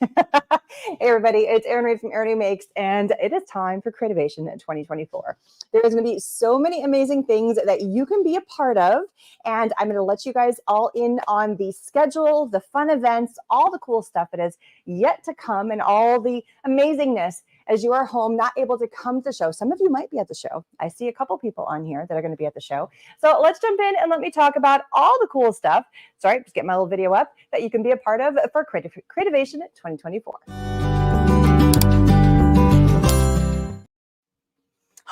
Hey everybody, it's Erin Reed from Erin Reed Makes, and it is time for Creativation in 2024. There is going to be so many amazing things that you can be a part of, and I'm going to let you guys all in on the schedule, the fun events, all the cool stuff that is yet to come, and all the amazingness as you are home, not able to come to the show. Some of you might be at the show. I see a couple people on here that are going to be at the show. So let's jump in and let me talk about all the cool stuff. Sorry, just get my little video up that you can be a part of for Creativation 2024.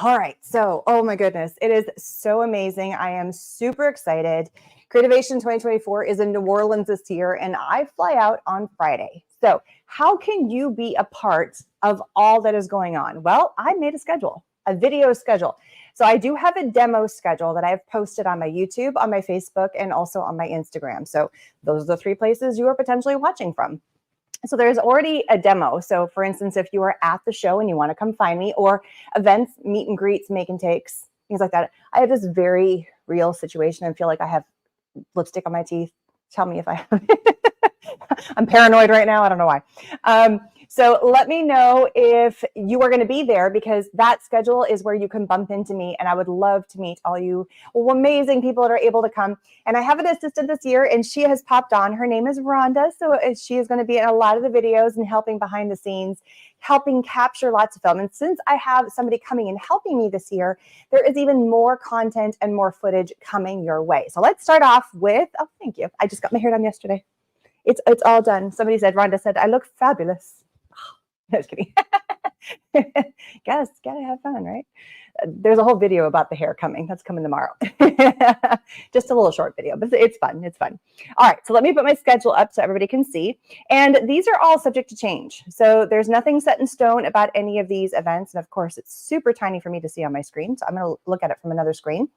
All right, so, oh my goodness, it is so amazing. I am super excited. Creativation 2024 is in New Orleans this year, and I fly out on Friday. So how can you be a part of all that is going on? Well, I made a schedule, a video schedule. So I do have a demo schedule that I've posted on my YouTube, on my Facebook, and also on my Instagram. So those are the three places you are potentially watching from. So there's already a demo. So for instance, if you are at the show and you want to come find me, or events, meet and greets, make and takes, things like that. I have this very real situation and feel like I have lipstick on my teeth. Tell me if I have I'm paranoid right now. I don't know why. So let me know if you are going to be there, because that schedule is where you can bump into me, and I would love to meet all you amazing people that are able to come. And I have an assistant this year, and she has popped on. Her name is Rhonda. So she is going to be in a lot of the videos and helping behind the scenes, helping capture lots of film. And since I have somebody coming and helping me this year, there is even more content and more footage coming your way. So let's start off with, oh, thank you. I just got my hair done yesterday. It's all done. Somebody said, Rhonda said, I look fabulous. I was kidding. Guess, gotta have fun, right? There's a whole video about the hair coming. That's coming tomorrow. Just a little short video, but it's fun. It's fun. All right, so let me put my schedule up so everybody can see. And these are all subject to change. So there's nothing set in stone about any of these events. And of course, it's super tiny for me to see on my screen. So I'm going to look at it from another screen.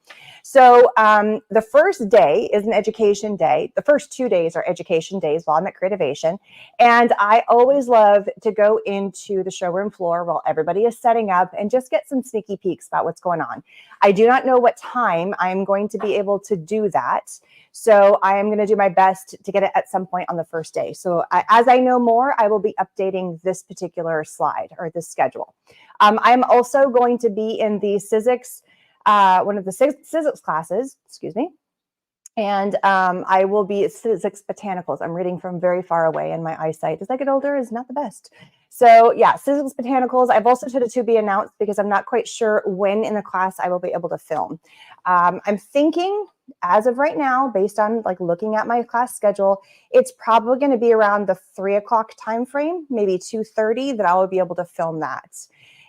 So the first day is an education day. The first 2 days are education days while I'm at Creativation. And I always love to go into the showroom floor while everybody is setting up and just get some sneaky peeks about what's going on. I do not know what time I'm going to be able to do that. So I am going to do my best to get it at some point on the first day. So as I know more, I will be updating this particular slide or this schedule. I'm also going to be in the physics, one of the physics classes, excuse me. And I will be physics botanicals. I'm reading from very far away, and my eyesight as I get older is not the best. So yeah, physics botanicals. I've also said it to be announced because I'm not quite sure when in the class I will be able to film. I'm thinking as of right now, based on like looking at my class schedule, it's probably going to be around the 3 o'clock time frame, maybe 2:30, that I will be able to film that.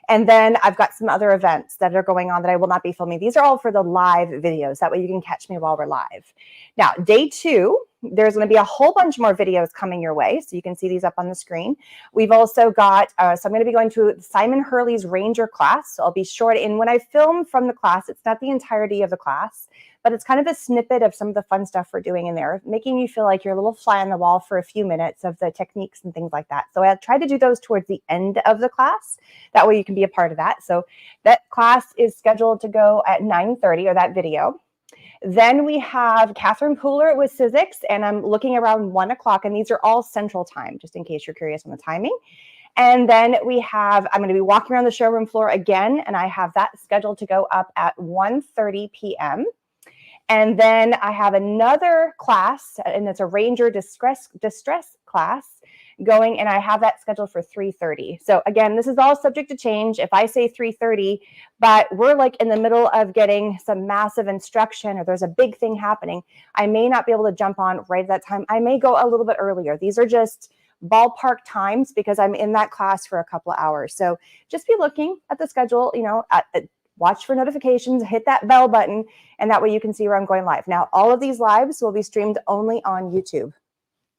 And then I've got some other events that are going on that I will not be filming. These are all for the live videos. That way you can catch me while we're live. Now, day 2, there's going to be a whole bunch more videos coming your way. So you can see these up on the screen. We've also got, so I'm going to be going to Simon Hurley's Ranger class. So I'll be short. And when I film from the class, it's not the entirety of the class, but it's kind of a snippet of some of the fun stuff we're doing in there, making you feel like you're a little fly on the wall for a few minutes of the techniques and things like that. So I try to do those towards the end of the class. That way you can be a part of that. So that class is scheduled to go at 9:30, or that video. Then we have Catherine Pooler with physics, and I'm looking around 1 o'clock, and these are all central time, just in case you're curious on the timing. And then we have, I'm going to be walking around the showroom floor again, and I have that scheduled to go up at 1:30 p.m. And then I have another class, and it's a Ranger distress class going, and I have that scheduled for 3:30. So again, this is all subject to change. If I say 3:30, but we're like in the middle of getting some massive instruction, or there's a big thing happening, I may not be able to jump on right at that time. I may go a little bit earlier. These are just ballpark times because I'm in that class for a couple of hours. So just be looking at the schedule, you know, watch for notifications, hit that bell button, and that way you can see where I'm going live. Now, all of these lives will be streamed only on YouTube.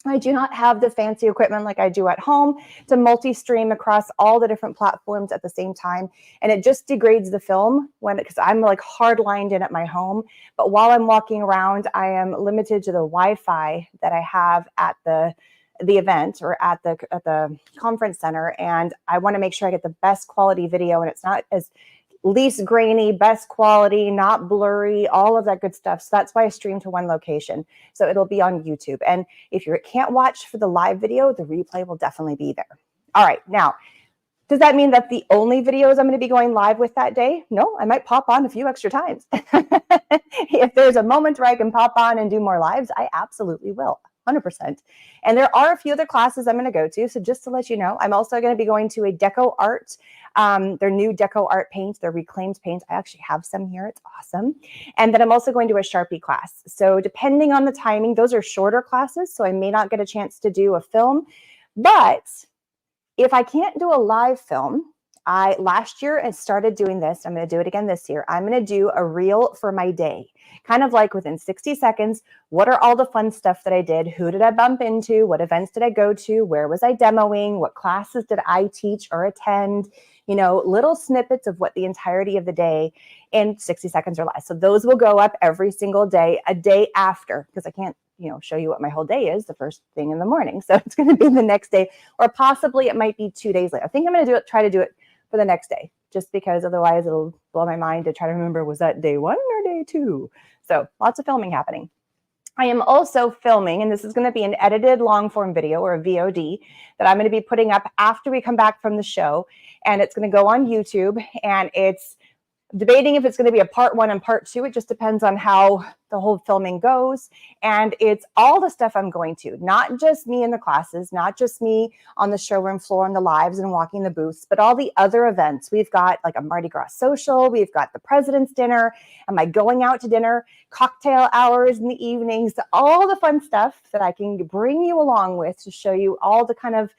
I do not have the fancy equipment like I do at home to multi-stream across all the different platforms at the same time. And it just degrades the film because I'm like hard-lined in at my home. But while I'm walking around, I am limited to the Wi-Fi that I have at the event or at the conference center. And I want to make sure I get the best quality video, and it's not as least grainy, best quality, not blurry, all of that good stuff. So that's why I stream to one location. So it'll be on YouTube. And if you can't watch for the live video, the replay will definitely be there. All right, now, does that mean that the only videos I'm going to be going live with that day? No, I might pop on a few extra times. If there's a moment where I can pop on and do more lives, I absolutely will, 100%. And there are a few other classes I'm going to go to. So just to let you know, I'm also going to be going to a Deco Art, their new Deco Art paint, their reclaimed paint. I actually have some here. It's awesome. And then I'm also going to a Sharpie class. So depending on the timing, those are shorter classes. So I may not get a chance to do a film, but if I can't do a live film, last year I started doing this. I'm going to do it again this year. I'm going to do a reel for my day, kind of like within 60 seconds. What are all the fun stuff that I did? Who did I bump into? What events did I go to? Where was I demoing? What classes did I teach or attend? You know, little snippets of what the entirety of the day in 60 seconds or less. So those will go up every single day, a day after, because I can't, you know, show you what my whole day is the first thing in the morning. So it's going to be the next day, or possibly it might be 2 days later. I think I'm going to try to do it for the next day, just because otherwise it'll blow my mind to try to remember, was that day 1 or day 2? So lots of filming happening. I am also filming, and this is going to be an edited long form video, or a VOD, that I'm going to be putting up after we come back from the show. And it's going to go on YouTube, and it's debating if it's going to be a part 1 and part 2. It just depends on how the whole filming goes. And it's all the stuff I'm going to, not just me in the classes, not just me on the showroom floor and the lives and walking the booths, but all the other events. We've got like a Mardi Gras social. We've got the President's Dinner. Am I going out to dinner? Cocktail hours in the evenings, all the fun stuff that I can bring you along with to show you all the kind of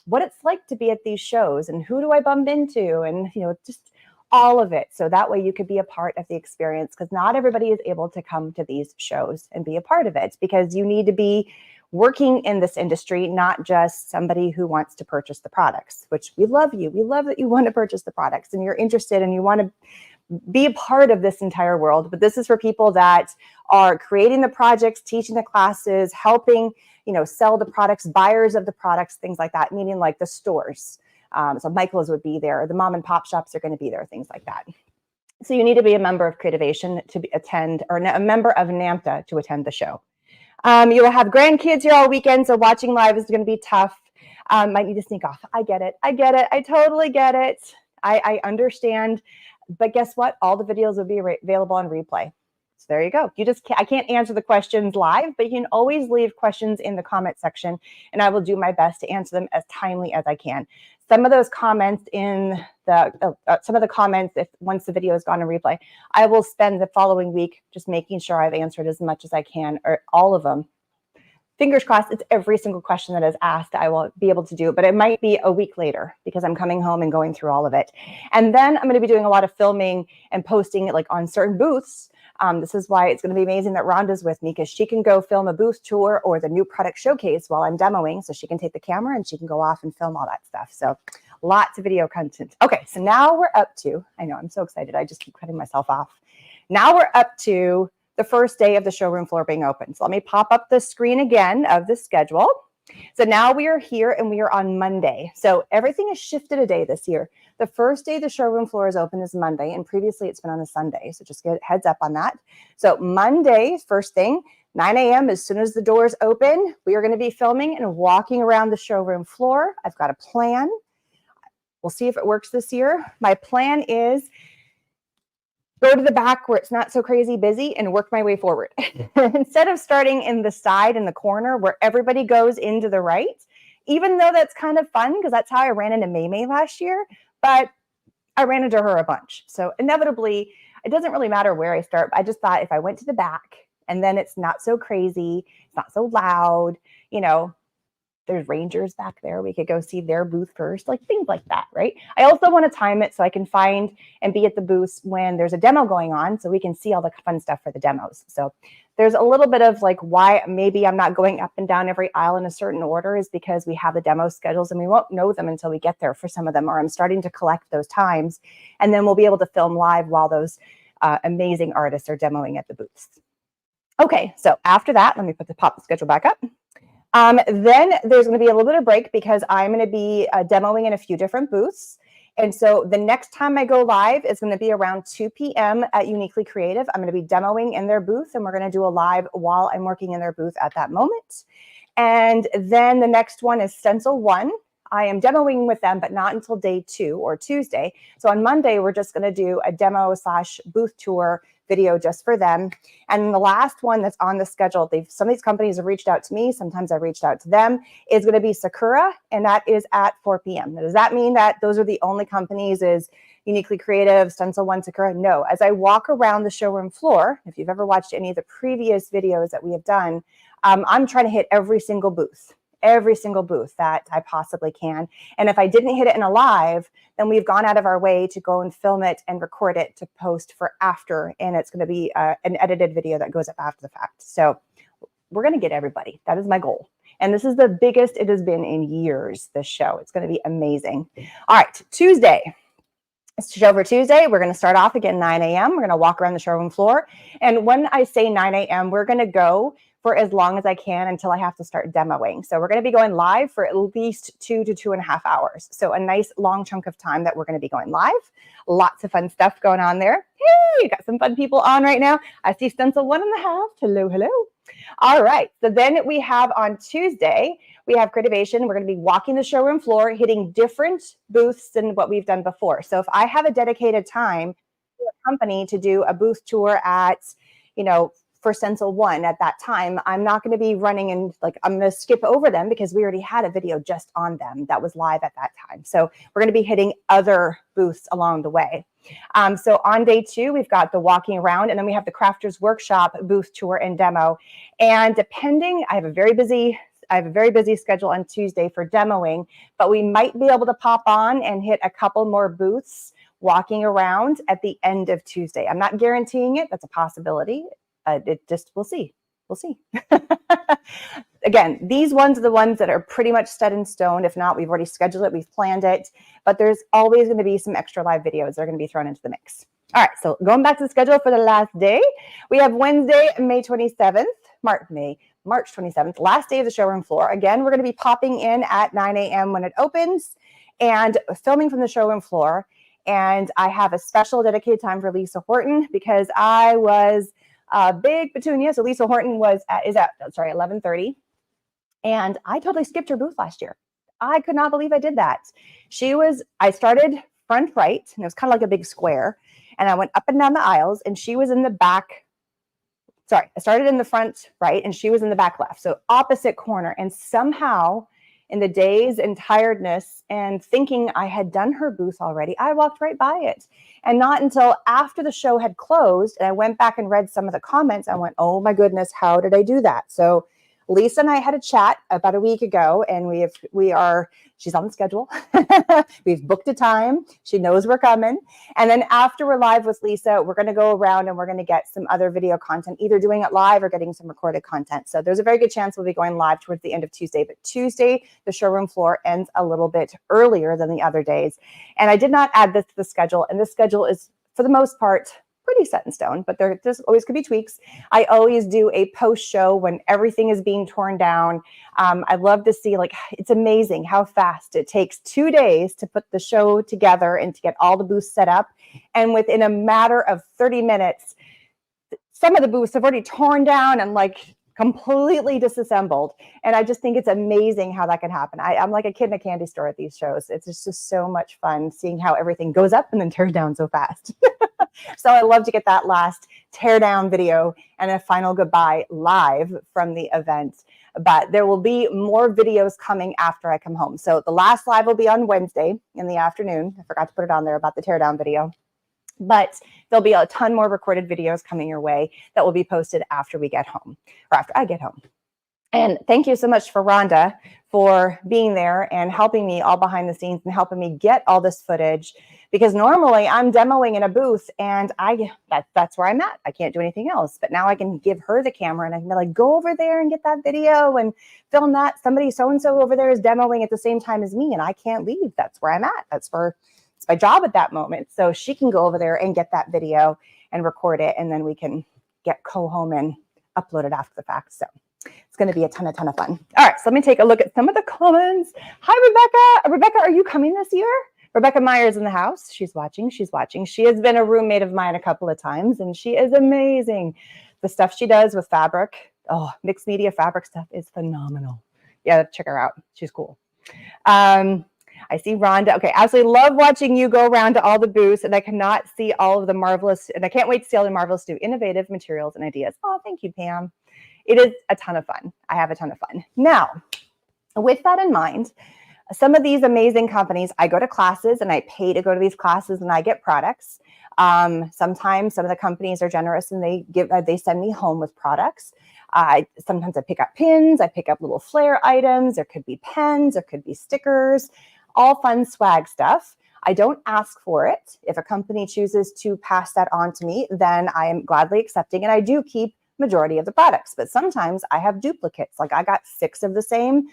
what it's like to be at these shows and who do I bump into, and, you know, just all of it. So that way you could be a part of the experience, because not everybody is able to come to these shows and be a part of it, because you need to be working in this industry, not just somebody who wants to purchase the products, which we love you. We love that you want to purchase the products and you're interested and you want to be a part of this entire world. But this is for people that are creating the projects, teaching the classes, helping, you know, sell the products, buyers of the products, things like that, meaning like the stores. So Michael's would be there. The mom and pop shops are going to be there, things like that. So you need to be a member of Creativation to attend, or a member of NAMTA to attend the show. You will have grandkids here all weekend, so watching live is going to be tough. Might need to sneak off. I get it. I get it. I totally get it. I understand. But guess what? All the videos will be available on replay. So there you go. I can't answer the questions live, but you can always leave questions in the comment section, and I will do my best to answer them as timely as I can. Some of those comments in the comments, if once the video has gone to replay, I will spend the following week just making sure I've answered as much as I can, or all of them. Fingers crossed, it's every single question that is asked, I will be able to do, but it might be a week later because I'm coming home and going through all of it. And then I'm going to be doing a lot of filming and posting it like on certain booths. This is why it's going to be amazing that Rhonda's with me, because she can go film a booth tour or the new product showcase while I'm demoing. So she can take the camera and she can go off and film all that stuff. So lots of video content. Okay, so now we're up to, I know I'm so excited. I just keep cutting myself off. Now we're up to the first day of the showroom floor being open. So let me pop up the screen again of the schedule. So now we are here and we are on Monday. So everything is shifted a day this year. The first day the showroom floor is open is Monday, and previously it's been on a Sunday. So just get a heads up on that. So Monday, first thing, 9 a.m. as soon as the doors open, we are going to be filming and walking around the showroom floor. I've got a plan. We'll see if it works this year. My plan is go to the back where it's not so crazy busy and work my way forward. Instead of starting in the side in the corner where everybody goes into the right, even though that's kind of fun because that's how I ran into May last year, but I ran into her a bunch. So inevitably, it doesn't really matter where I start. I just thought if I went to the back and then it's not so crazy, it's not so loud, you know, there's Rangers back there. We could go see their booth first, like things like that, right? I also want to time it so I can find and be at the booths when there's a demo going on so we can see all the fun stuff for the demos. So there's a little bit of like why maybe I'm not going up and down every aisle in a certain order is because we have the demo schedules and we won't know them until we get there for some of them, or I'm starting to collect those times, and then we'll be able to film live while those amazing artists are demoing at the booths. Okay, so after that, let me pop the schedule back up. Then there's going to be a little bit of break because I'm going to be demoing in a few different booths. And so the next time I go live is going to be around 2 p.m. at Uniquely Creative. I'm going to be demoing in their booth, and we're going to do a live while I'm working in their booth at that moment. And then the next one is Stencil 1. I am demoing with them, but not until day 2 or Tuesday. So on Monday, we're just going to do a demo / booth tour video just for them. And the last one that's on the schedule, some of these companies have reached out to me, sometimes I've reached out to them, is going to be Sakura, and that is at 4 p.m. Now, does that mean that those are the only companies? Is Uniquely Creative, Stencil 1, Sakura? No. As I walk around the showroom floor, if you've ever watched any of the previous videos that we have done, I'm trying to hit every single booth that I possibly can. And if I didn't hit it in a live, then we've gone out of our way to go and film it and record it to post for after. And it's going to be an edited video that goes up after the fact. So we're going to get everybody. That is my goal. And this is the biggest it has been in years, this show. It's going to be amazing. All right, Tuesday. It's show for Tuesday. We're going to start off again 9 a.m. We're going to walk around the showroom floor. And when I say 9 a.m., we're going to go for as long as I can until I have to start demoing. So we're going to be going live for at least 2 to 2.5 hours. So a nice long chunk of time that we're going to be going live. Lots of fun stuff going on there. Hey, you got some fun people on right now. I see Stencil 1 in the house. Hello, hello. All right. So then we have on Tuesday, we have Creativation. We're going to be walking the showroom floor, hitting different booths than what we've done before. So if I have a dedicated time for a company to do a booth tour at, for Stencil 1 at that time, I'm not going to be running and I'm going to skip over them because we already had a video just on them that was live at that time. So we're going to be hitting other booths along the way. So on day 2, we've got the walking around, and then we have the Crafters Workshop booth tour and demo. And depending, I have a very busy schedule on Tuesday for demoing, but we might be able to pop on and hit a couple more booths walking around at the end of Tuesday. I'm not guaranteeing it. That's a possibility. We'll see. Again, these ones are the ones that are pretty much set in stone. If not, we've already scheduled it, we've planned it, but there's always going to be some extra live videos that are going to be thrown into the mix. All right, so going back to the schedule for the last day, we have Wednesday, March 27th, last day of the showroom floor. Again, we're going to be popping in at 9 a.m. when it opens and filming from the showroom floor. And I have a special dedicated time for Lisa Horton because I was big Petunia. So Lisa Horton is at 11:30. And I totally skipped her booth last year. I could not believe I did that. I started front right, and it was kind of like a big square. And I went up and down the aisles, and she was in the back. Sorry, I started in the front right, and she was in the back left. So opposite corner. And somehow, in the days and tiredness and thinking I had done her booth already, I walked right by it. And not until after the show had closed, and I went back and read some of the comments, I went, oh my goodness, how did I do that? So Lisa and I had a chat about a week ago, and she's on the schedule. We've booked a time. She knows we're coming. And then after we're live with Lisa, we're going to go around and we're going to get some other video content, either doing it live or getting some recorded content. So there's a very good chance we'll be going live towards the end of Tuesday. But Tuesday, the showroom floor ends a little bit earlier than the other days. And I did not add this to the schedule. And this schedule is, for the most part, pretty set in stone, but there's always could be tweaks. I always do a post show when everything is being torn down. I love to see, it's amazing how fast it takes 2 days to put the show together and to get all the booths set up. And within a matter of 30 minutes, some of the booths have already torn down and completely disassembled. And I just think it's amazing how that can happen. I'm like a kid in a candy store at these shows. It's just so much fun seeing how everything goes up and then tears down so fast. So I love to get that last tear down video and a final goodbye live from the event. But there will be more videos coming after I come home. So the last live will be on Wednesday in the afternoon. I forgot to put it on there about the tear down video. But there'll be a ton more recorded videos coming your way that will be posted after we get home, or after I get home. And thank you so much for Rhonda for being there and helping me all behind the scenes and helping me get all this footage, because normally I'm demoing in a booth and that's where I'm at. I can't do anything else. But now I can give her the camera and I can be like, go over there and get that video and film that. Somebody so-and-so over there is demoing at the same time as me and I can't leave. That's where I'm at. It's my job at that moment. So she can go over there and get that video and record it, and then we can go home and upload it after the fact. So it's going to be a ton of fun. All right, so let me take a look at some of the comments. Hi, Rebecca. Rebecca, are you coming this year? Rebecca Meyer's in the house. She's watching. She's watching. She has been a roommate of mine a couple of times, and she is amazing. The stuff she does with fabric, mixed media fabric stuff is phenomenal. Yeah, check her out. She's cool. I see Rhonda. Okay, absolutely love watching you go around to all the booths, and I cannot see all of the marvelous, and I can't wait to see all the marvelous new innovative materials and ideas. Oh, thank you, Pam. It is a ton of fun. I have a ton of fun. Now, with that in mind, some of these amazing companies, I go to classes and I pay to go to these classes and I get products. Sometimes some of the companies are generous and they send me home with products. Sometimes I pick up pins, I pick up little flair items. There could be pens, there could be stickers, all fun swag stuff. I don't ask for it. If a company chooses to pass that on to me, then I am gladly accepting, and I do keep majority of the products. But sometimes I have duplicates. Like I got 6 of the same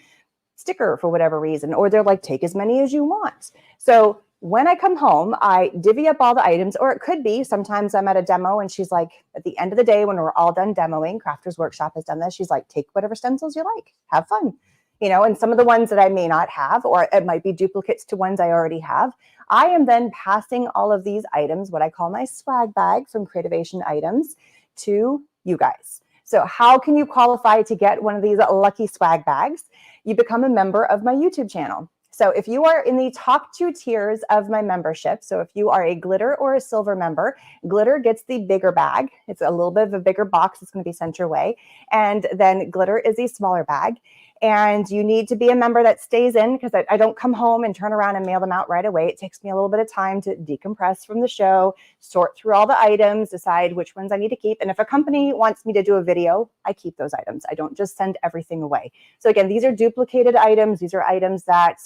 sticker for whatever reason, or they're like, take as many as you want. So when I come home, I divvy up all the items, or it could be sometimes I'm at a demo and she's like, at the end of the day, when we're all done demoing, Crafters Workshop has done this, she's like, take whatever stencils you like, have fun. You know, and some of the ones that I may not have, or it might be duplicates to ones I already have, I am then passing all of these items, what I call my swag bag from Creativation items, to you guys. So how can you qualify to get one of these lucky swag bags? You become a member of my YouTube channel. So if you are in the top 2 tiers of my membership, so if you are a glitter or a silver member, glitter gets the bigger bag. It's a little bit of a bigger box that's going to be sent your way. And then glitter is a smaller bag. And you need to be a member that stays in, because I don't come home and turn around and mail them out right away. It takes me a little bit of time to decompress from the show, sort through all the items, decide which ones I need to keep. And if a company wants me to do a video, I keep those items. I don't just send everything away. So again, these are duplicated items. These are items that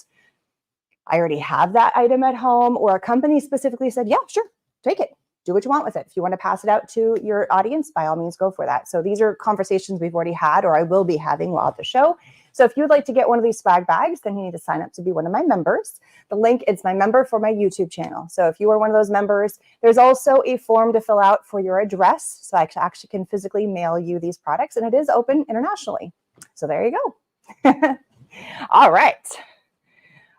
I already have that item at home, or a company specifically said, yeah, sure, take it. Do what you want with it. If you want to pass it out to your audience, by all means, go for that. So these are conversations we've already had, or I will be having while at the show. So if you'd like to get one of these swag bags, then you need to sign up to be one of my members. The link is my member for my YouTube channel. So if you are one of those members, there's also a form to fill out for your address. So I actually can physically mail you these products, and it is open internationally. So there you go. All right.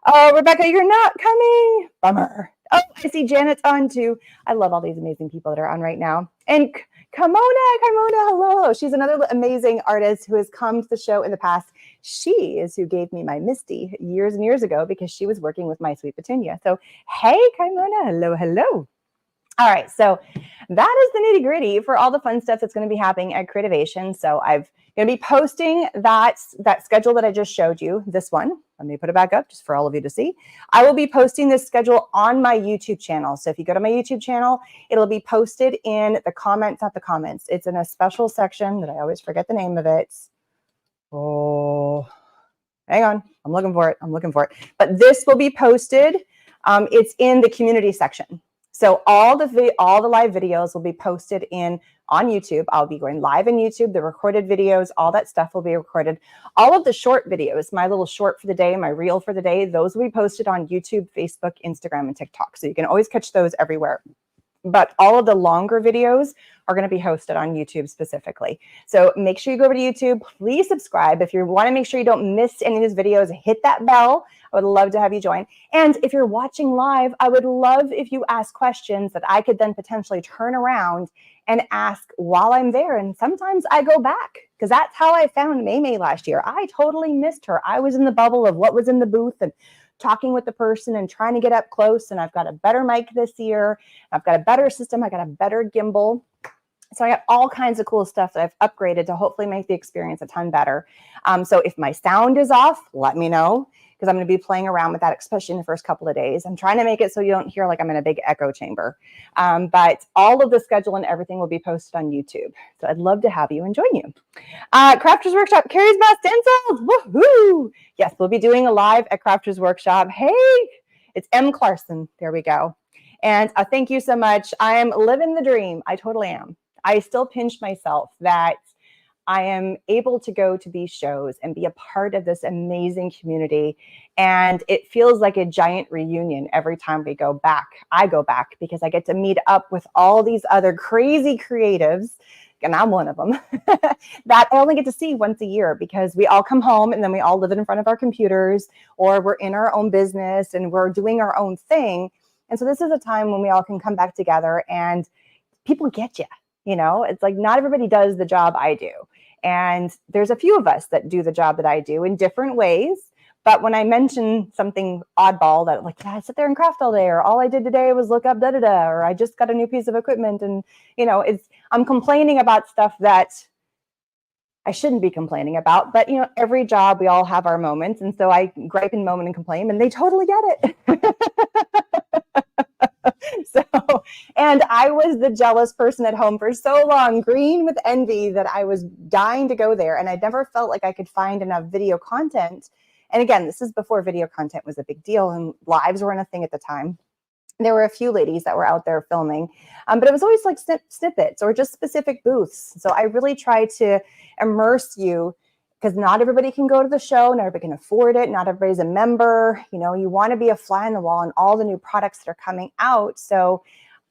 Oh, Rebecca, you're not coming. Bummer. Oh, I see Janet's on too. I love all these amazing people that are on right now. And Carmona, hello. She's another amazing artist who has come to the show in the past. She is who gave me my Misty years and years ago, because she was working with my Sweet Petunia. So, hey, Carmona, hello. All right, so that is the nitty gritty for all the fun stuff that's going to be happening at Creativation. So I'm going to be posting that schedule that I just showed you, this one. Let me put it back up just for all of you to see. I will be posting this schedule on my YouTube channel. So if you go to my YouTube channel, it'll be posted in the comments, not the comments. It's in a special section that I always forget the name of it. Oh, hang on. I'm looking for it. But this will be posted. It's in the community section. So all the live videos will be posted on YouTube. I'll be going live in YouTube. The recorded videos, all that stuff will be recorded. All of the short videos, my little short for the day, my reel for the day, those will be posted on YouTube, Facebook, Instagram, and TikTok. So you can always catch those everywhere. But all of the longer videos are going to be hosted on YouTube specifically. So make sure you go over to YouTube. Please subscribe. If you want to make sure you don't miss any of these videos, hit that bell. I would love to have you join. And if you're watching live, I would love if you ask questions that I could then potentially turn around and ask while I'm there. And sometimes I go back, because that's how I found May last year. I totally missed her. I was in the bubble of what was in the booth and talking with the person and trying to get up close. And I've got a better mic this year. I've got a better system. I got a better gimbal. So I got all kinds of cool stuff that I've upgraded to hopefully make the experience a ton better. So if my sound is off, let me know, because I'm going to be playing around with that, especially in the first couple of days. I'm trying to make it so you don't hear like I'm in a big echo chamber. But all of the schedule and everything will be posted on YouTube. So I'd love to have you and join you. Crafters Workshop, Carrie's Best Stencils. Woohoo! Yes, we'll be doing a live at Crafters Workshop. Hey, it's M. Clarkson. There we go. And thank you so much. I am living the dream. I totally am. I still pinch myself that I am able to go to these shows and be a part of this amazing community. And it feels like a giant reunion every time we go back. I go back because I get to meet up with all these other crazy creatives and I'm one of them, that I only get to see once a year because we all come home and then we all live in front of our computers, or we're in our own business and we're doing our own thing. And so this is a time when we all can come back together and people get you. You know, it's like not everybody does the job I do. And there's a few of us that do the job that I do in different ways. But when I mention something oddball that like, yeah, I sit there and craft all day, or all I did today was look up da-da-da, or I just got a new piece of equipment, and, you know, I'm complaining about stuff that I shouldn't be complaining about. But, you know, every job, we all have our moments. And so I gripe and moan and complain, and they totally get it. So, and I was the jealous person at home for so long, green with envy, that I was dying to go there. And I never felt like I could find enough video content. And again, this is before video content was a big deal and lives weren't a thing at the time. There were a few ladies that were out there filming, but it was always like snippets or just specific booths. So I really try to immerse you, because not everybody can go to the show, not everybody can afford it, not everybody's a member. You know, you want to be a fly on the wall on all the new products that are coming out. So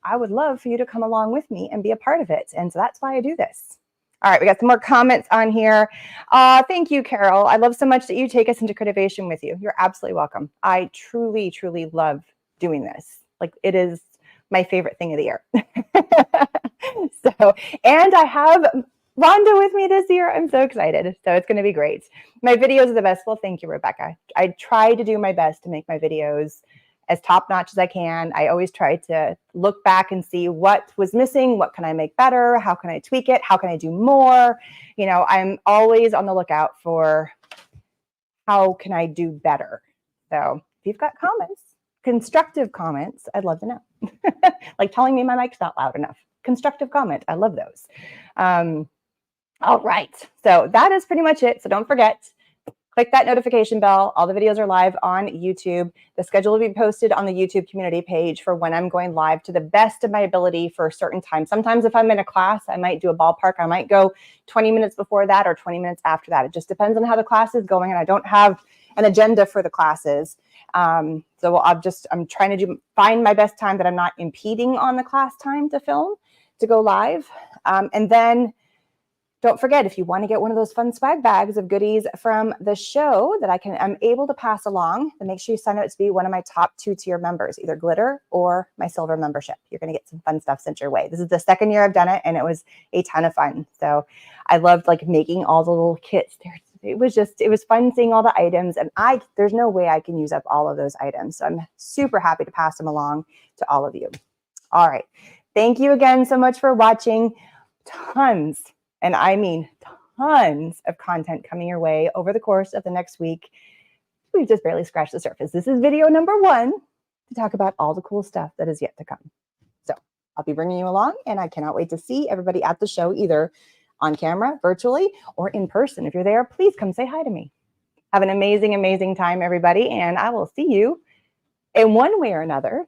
I would love for you to come along with me and be a part of it. And so that's why I do this. All right, we got some more comments on here. Thank you, Carol. I love so much that you take us into Creativation with you. You're absolutely welcome. I truly, truly love doing this. Like, it is my favorite thing of the year. So, and I have Rhonda with me this year. I'm so excited. So it's going to be great. My videos are the best. Well, thank you, Rebecca. I try to do my best to make my videos as top-notch as I can. I always try to look back and see what was missing, what can I make better, how can I tweak it, how can I do more. You know, I'm always on the lookout for how can I do better. So if you've got comments, constructive comments, I'd love to know. Like telling me my mic's not loud enough. Constructive comment, I love those. All right, so that is pretty much it. So don't forget, click that notification bell. All the videos are live on YouTube. The schedule will be posted on the YouTube community page for when I'm going live to the best of my ability for a certain time. Sometimes if I'm in a class, I might do a ballpark. I might go 20 minutes before that or 20 minutes after that. It just depends on how the class is going, and I don't have an agenda for the classes. So I'm trying to find my best time that I'm not impeding on the class time to film, to go live. And then don't forget, if you want to get one of those fun swag bags of goodies from the show that I'm able to pass along, then make sure you sign up to be one of my top 2-tier members, either Glitter or my Silver membership. You're going to get some fun stuff sent your way. This is the second year I've done it, and it was a ton of fun. So I loved like making all the little kits there. It was fun seeing all the items, and there's no way I can use up all of those items. So I'm super happy to pass them along to all of you. All right. Thank you again so much for watching. Tons, and I mean tons, of content coming your way over the course of the next week. We've just barely scratched the surface. This is video number 1 to talk about all the cool stuff that is yet to come. So I'll be bringing you along, and I cannot wait to see everybody at the show, either on camera, virtually, or in person. If you're there, please come say hi to me. Have an amazing, amazing time, everybody, and I will see you in one way or another